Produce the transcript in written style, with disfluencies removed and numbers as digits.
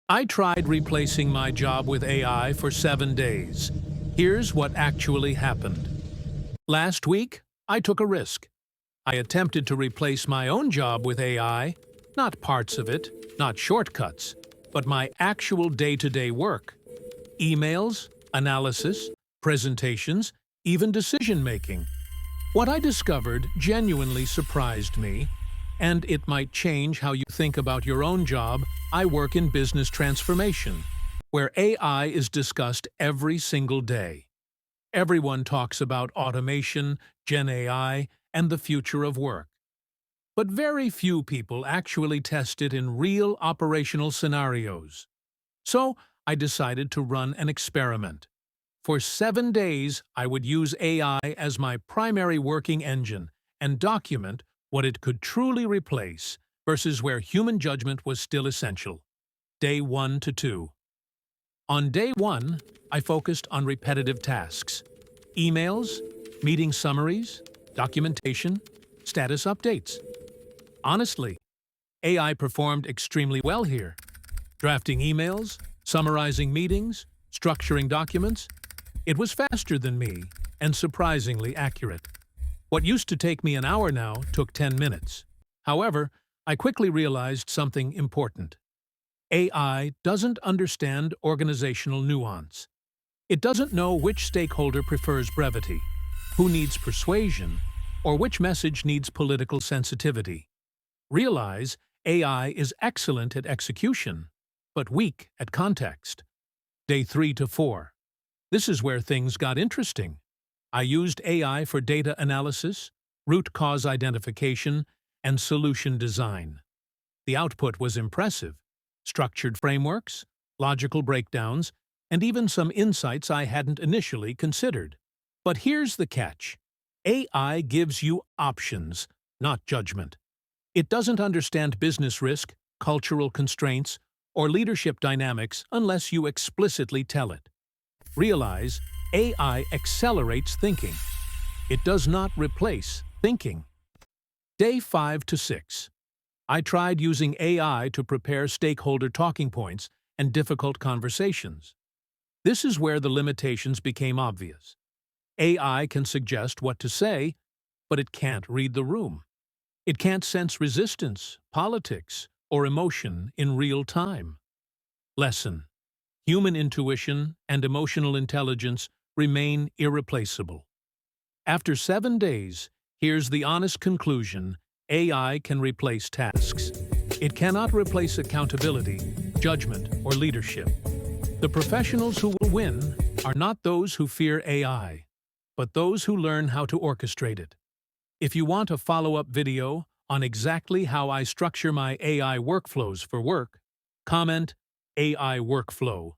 I tried replacing my job with AI for 7 days. Here's what actually happened. Last week, I took a risk. I attempted to replace my own job with AI, not parts of it, not shortcuts, but my actual day-to-day work. Emails, analysis, presentations, even decision-making. What I discovered genuinely surprised me, and it might change how you think about your own job. I work in business transformation, where AI is discussed every single day. Everyone talks about automation, Gen AI, and the future of work. But very few people actually test it in real operational scenarios. So I decided to run an experiment. For 7 days, I would use AI as my primary working engine and document what it could truly replace versus where human judgment was still essential. Day 1 to 2. On day 1, I focused on repetitive tasks. Emails, meeting summaries, documentation, status updates. Honestly, AI performed extremely well here. Drafting emails, summarizing meetings, structuring documents. It was faster than me and surprisingly accurate. What used to take me an hour now took 10 minutes. However, I quickly realized something important. AI doesn't understand organizational nuance. It doesn't know which stakeholder prefers brevity, who needs persuasion, or which message needs political sensitivity. Realize AI is excellent at execution, but weak at context. Day 3 to 4. This is where things got interesting. I used AI for data analysis, root cause identification, and solution design. The output was impressive. Structured frameworks, logical breakdowns, and even some insights I hadn't initially considered. But here's the catch. AI gives you options, not judgment. It doesn't understand business risk, cultural constraints, or leadership dynamics unless you explicitly tell it. Realize, AI accelerates thinking. It does not replace thinking. Day 5 to 6. I tried using AI to prepare stakeholder talking points and difficult conversations. This is where the limitations became obvious. AI can suggest what to say, but it can't read the room. It can't sense resistance, politics, or emotion in real time. Lesson: human intuition and emotional intelligence remain irreplaceable. After 7 days, here's the honest conclusion: AI can replace tasks. It cannot replace accountability, judgment, or leadership. The professionals who will win are not those who fear AI, but those who learn how to orchestrate it. If you want a follow-up video on exactly how I structure my AI workflows for work, comment AI workflow.